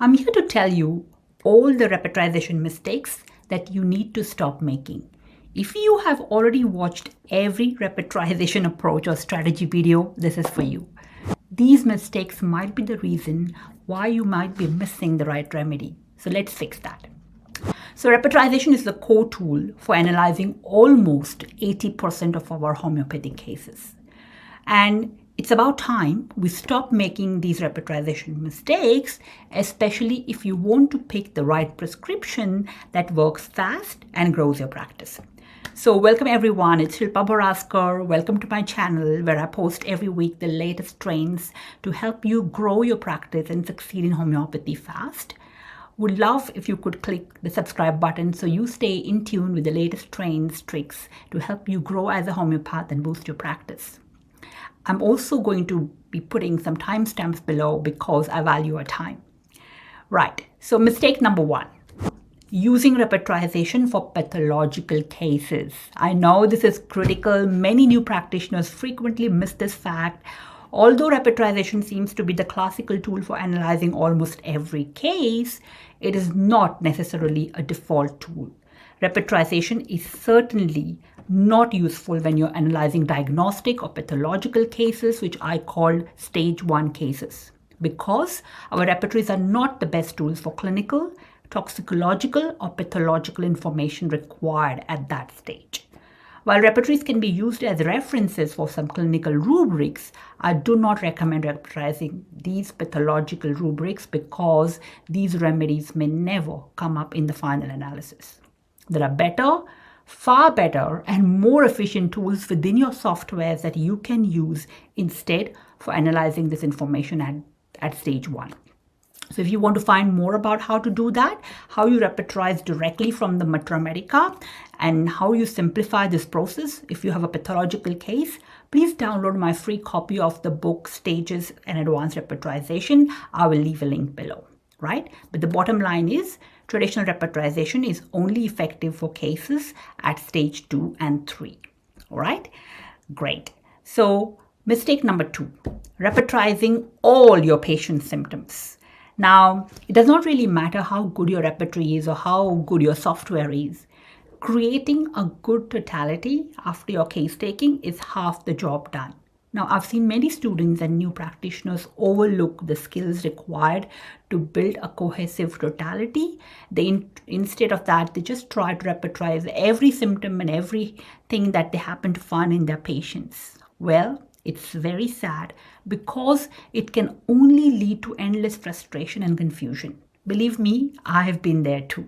I'm here to tell you all the repertorization mistakes that you need to stop making. If you have already watched every repertorization approach or strategy video, this is for you. These mistakes might be the reason why you might be missing the right remedy. So let's fix that. So repertorization is the core tool for analyzing almost 80% of our homeopathic cases. And it's about time we stop making these repertorization mistakes, especially if you want to pick the right prescription that works fast and grows your practice. So welcome everyone, it's Shilpa Baraskar. Welcome to my channel where I post every week the latest trends to help you grow your practice and succeed in homeopathy fast. Would love if you could click the subscribe button so you stay in tune with the latest trends, tricks to help you grow as a homeopath and boost your practice. I'm also going to be putting some timestamps below because I value your time. Right, so mistake number 1. Using repertorization for pathological cases. I know this is critical. Many new practitioners frequently miss this fact. Although repertorization seems to be the classical tool for analyzing almost every case, it is not necessarily a default tool. Repertorization is certainly not useful when you're analyzing diagnostic or pathological cases, which I call stage 1 cases, because our repertories are not the best tools for clinical, toxicological, or pathological information required at that stage. While repertories can be used as references for some clinical rubrics, I do not recommend repertorizing these pathological rubrics because these remedies may never come up in the final analysis. There are better, far better, and more efficient tools within your software that you can use instead for analyzing this information at stage 1. So if you want to find more about how to do that, how you repertorize directly from the Mater Medica, and how you simplify this process, if you have a pathological case, please download my free copy of the book Stages and Advanced Repertorization. I will leave a link below, right? But the bottom line is, traditional repertorization is only effective for cases at stage 2 and 3, all right? Great. So mistake number 2, repertorizing all your patient's symptoms. Now, it does not really matter how good your repertory is or how good your software is. Creating a good totality after your case taking is half the job done. Now, I've seen many students and new practitioners overlook the skills required to build a cohesive totality. Instead of that, they just try to repertorize every symptom and everything that they happen to find in their patients. Well, it's very sad because it can only lead to endless frustration and confusion. Believe me, I have been there too.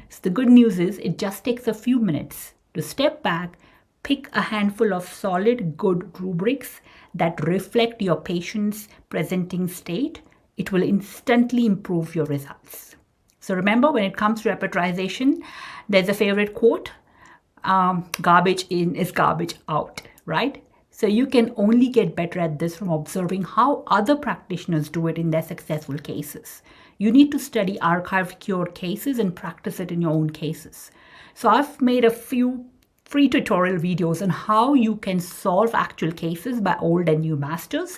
So the good news is it just takes a few minutes to step back, pick a handful of solid, good rubrics that reflect your patient's presenting state. It will instantly improve your results. So remember, when it comes to repertorization, there's a favorite quote, garbage in is garbage out, right? So you can only get better at this from observing how other practitioners do it in their successful cases. You need to study archived cured cases and practice it in your own cases. So I've made a few free tutorial videos on how you can solve actual cases by old and new masters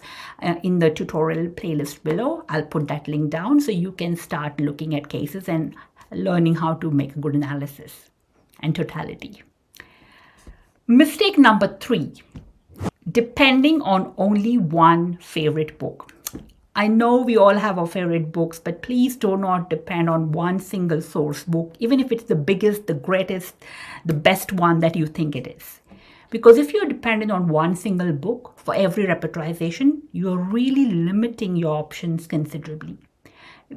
in the tutorial playlist below. I'll put that link down so you can start looking at cases and learning how to make a good analysis and totality. Mistake number 3. Depending on only one favorite book. I know we all have our favorite books, but please do not depend on one single source book, even if it's the biggest, the greatest, the best one that you think it is. Because if you're dependent on one single book for every repertorization, you're really limiting your options considerably.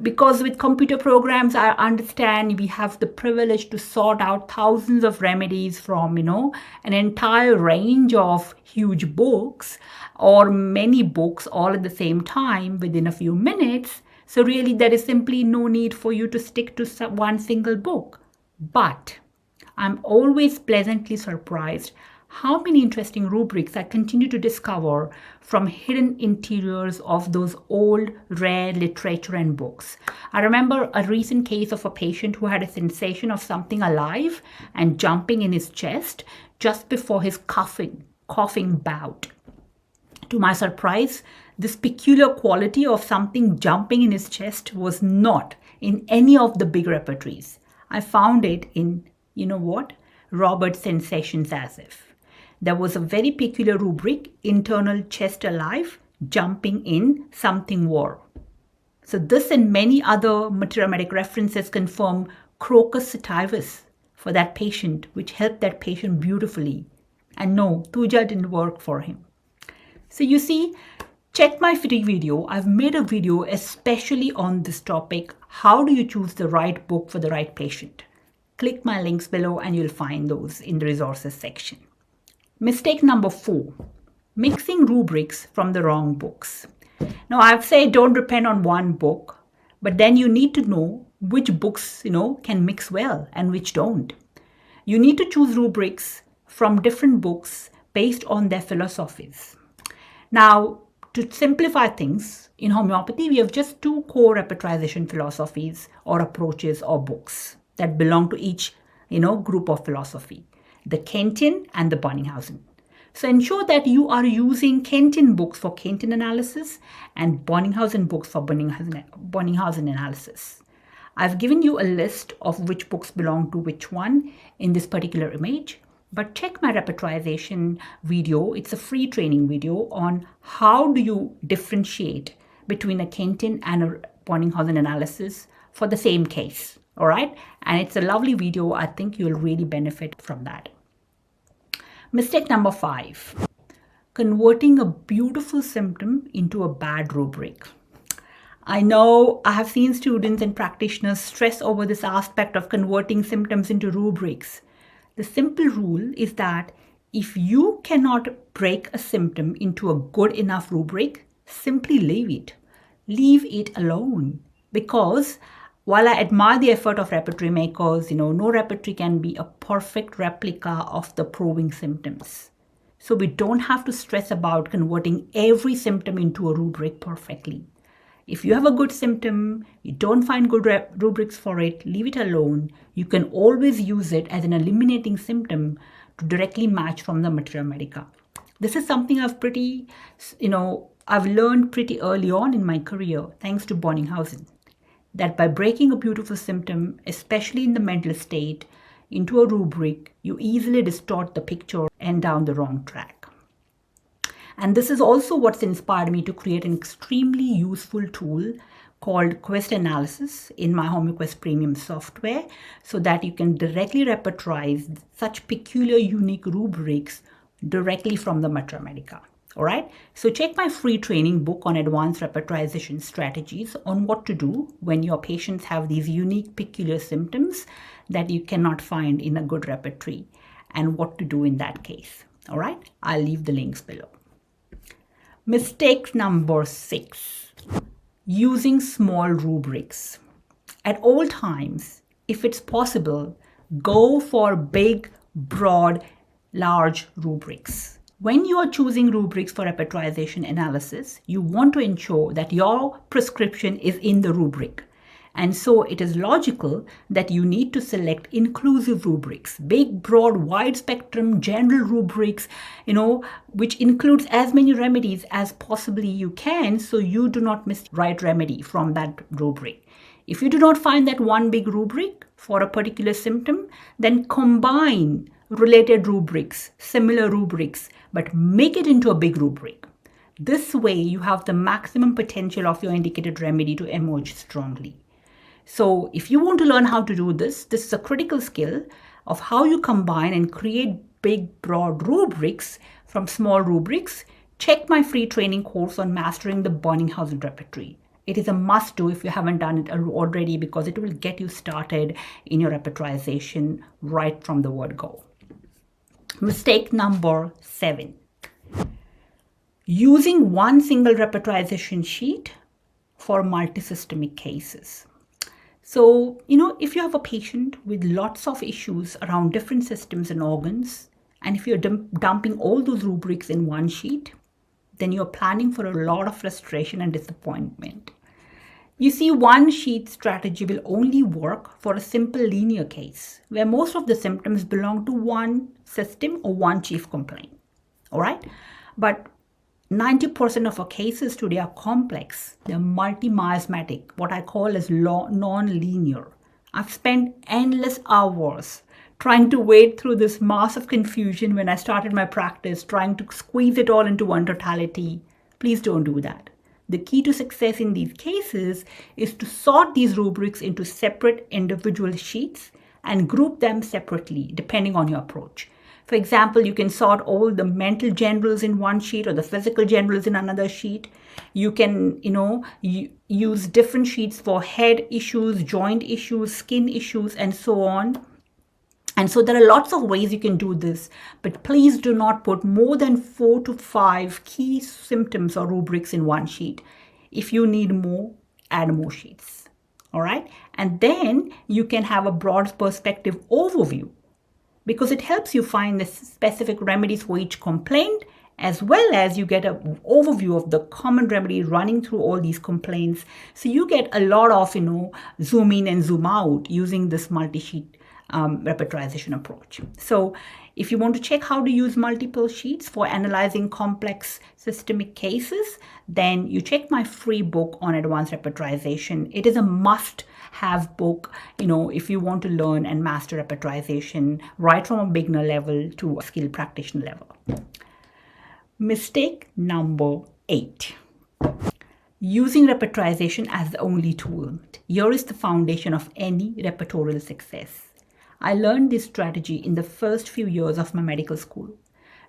Because with computer programs, I understand we have the privilege to sort out thousands of remedies from, an entire range of huge books or many books all at the same time within a few minutes. So really, there is simply no need for you to stick to one single book. But I'm always pleasantly surprised how many interesting rubrics I continue to discover from hidden interiors of those old, rare literature and books. I remember a recent case of a patient who had a sensation of something alive and jumping in his chest just before his coughing bout. To my surprise, This peculiar quality of something jumping in his chest was not in any of the big repertories. I found it in, you know what, Robert's Sensations As If. There was a very peculiar rubric, internal chest alive, jumping in something war. So this and many other meteoromedic references confirm crocus sativus for that patient, which helped that patient beautifully. And no, Tuja didn't work for him. So you see, check my free video. I've made a video especially on this topic. How do you choose the right book for the right patient? Click my links below and you'll find those in the resources section. Mistake number 4, mixing rubrics from the wrong books. Now I've said don't depend on one book, but then you need to know which books, can mix well and which don't. You need to choose rubrics from different books based on their philosophies. Now, to simplify things, in homeopathy, we have just 2 core repertorization philosophies or approaches or books that belong to each, group of philosophy, the Kentian and the Bonninghausen. So ensure that you are using Kentian books for Kentian analysis and Bonninghausen books for Bonninghausen analysis. I've given you a list of which books belong to which one in this particular image, but check my Repertorization video. It's a free training video on how do you differentiate between a Kentian and a Bonninghausen analysis for the same case, all right? And it's a lovely video. I think you'll really benefit from that. Mistake number 5, converting a beautiful symptom into a bad rubric. I know I have seen students and practitioners stress over this aspect of converting symptoms into rubrics. The simple rule is that if you cannot break a symptom into a good enough rubric, simply leave it. Leave it alone. Because while I admire the effort of repertory makers, no repertory can be a perfect replica of the proving symptoms. So we don't have to stress about converting every symptom into a rubric perfectly. If you have a good symptom, you don't find good rubrics for it, leave it alone. You can always use it as an eliminating symptom to directly match from the materia medica. This is something I've learned pretty early on in my career, thanks to Bonninghausen, that by breaking a beautiful symptom, especially in the mental state, into a rubric, you easily distort the picture and down the wrong track. And this is also what's inspired me to create an extremely useful tool called Quest Analysis in my HomeQuest Premium software, so that you can directly repertorize such peculiar, unique rubrics directly from the materia medica. All right, so check my free training book on advanced repertorization strategies on what to do when your patients have these unique, peculiar symptoms that you cannot find in a good repertory and what to do in that case. All right, I'll leave the links below. Mistake number 6, using small rubrics. At all times, if it's possible, go for big, broad, large rubrics. When you are choosing rubrics for repertorization analysis, you want to ensure that your prescription is in the rubric. And so it is logical that you need to select inclusive rubrics, big, broad, wide spectrum, general rubrics, which includes as many remedies as possibly you can, so you do not miss the right remedy from that rubric. If you do not find that one big rubric for a particular symptom, then combine related rubrics, similar rubrics, but make it into a big rubric. This way you have the maximum potential of your indicated remedy to emerge strongly. So if you want to learn how to do this, this is a critical skill of how you combine and create big, broad rubrics from small rubrics. Check my free training course on mastering the Bonninghausen repertory. It is a must do if you haven't done it already, because it will get you started in your repertorization right from the word go. Mistake number 7, using one single repertorization sheet for multisystemic cases. So, if you have a patient with lots of issues around different systems and organs, and if you're dumping all those rubrics in one sheet, then you're planning for a lot of frustration and disappointment. You see, one sheet strategy will only work for a simple linear case where most of the symptoms belong to one system or one chief complaint. All right. But 90% of our cases today are complex. They're multi-miasmatic, what I call as non-linear. I've spent endless hours trying to wade through this mass of confusion when I started my practice, trying to squeeze it all into one totality. Please don't do that. The key to success in these cases is to sort these rubrics into separate individual sheets and group them separately depending on your approach. For example, you can sort all the mental generals in one sheet or the physical generals in another sheet. You can, use different sheets for head issues, joint issues, skin issues, and so on. And so there are lots of ways you can do this, but please do not put more than 4 to 5 key symptoms or rubrics in one sheet. If you need more, add more sheets. All right. And then you can have a broad perspective overview because it helps you find the specific remedies for each complaint, as well as you get an overview of the common remedy running through all these complaints. So you get a lot of, zoom in and zoom out using this multi-sheet repertorization approach. So if you want to check how to use multiple sheets for analyzing complex systemic cases, then you check my free book on advanced repertorization. It is a must-have book, if you want to learn and master repertorization right from a beginner level to a skilled practitioner level. Mistake number 8. Using repertorization as the only tool. Here is the foundation of any repertorial success. I learned this strategy in the first few years of my medical school.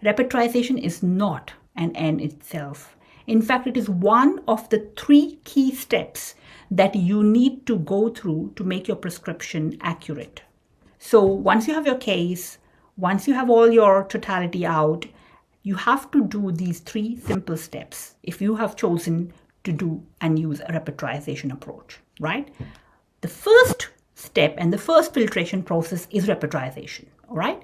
Repertorization is not an end itself. In fact, it is one of the 3 key steps that you need to go through to make your prescription accurate. So once you have your case, once you have all your totality out, you have to do these 3 simple steps if you have chosen to do and use a repertorization approach, right? The first step and the first filtration process is repertorization, all right?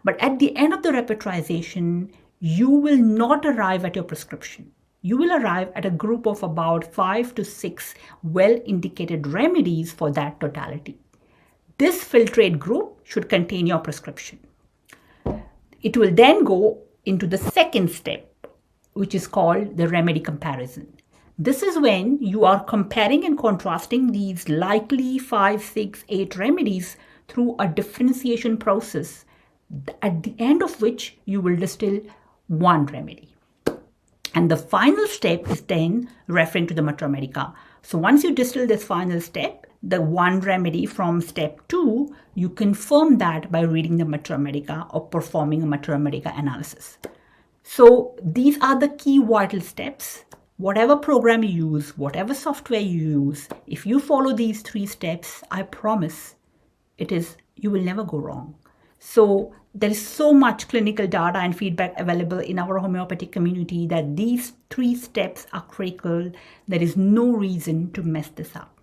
But at the end of the repertorization, you will not arrive at your prescription. You will arrive at a group of about 5 to 6 well-indicated remedies for that totality. This filtrate group should contain your prescription. It will then go into the second step, which is called the remedy comparison. This is when you are comparing and contrasting these likely 5, 6, 8 remedies through a differentiation process, at the end of which you will distill one remedy. And the final step is then referring to the Mater Medica. So once you distill this final step, the one remedy from step 2, you confirm that by reading the Mater Medica or performing a Mater Medica analysis. So these are the key vital steps. Whatever program you use, whatever software you use, if you follow these 3 steps, I promise you will never go wrong. So there is so much clinical data and feedback available in our homeopathic community that these 3 steps are critical. There is no reason to mess this up.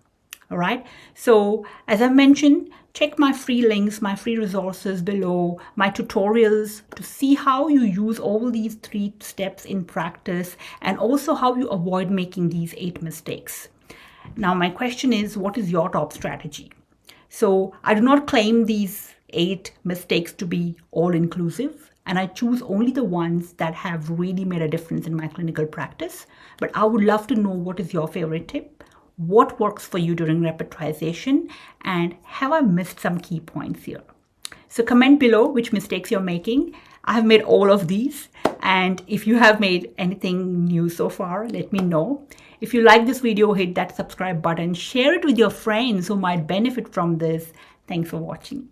All right. So as I mentioned, check my free links, my free resources below, my tutorials to see how you use all these 3 steps in practice and also how you avoid making these 8 mistakes. Now, my question is, what is your top strategy? So I do not claim these 8 mistakes to be all inclusive, and I choose only the ones that have really made a difference in my clinical practice. But I would love to know, what is your favorite tip? What works for you during repertorization, and have I missed some key points here? So comment below which mistakes you're making. I have made all of these, and if you have made anything new so far, let me know. If you like this video, hit that subscribe button, share it with your friends who might benefit from this. Thanks for watching.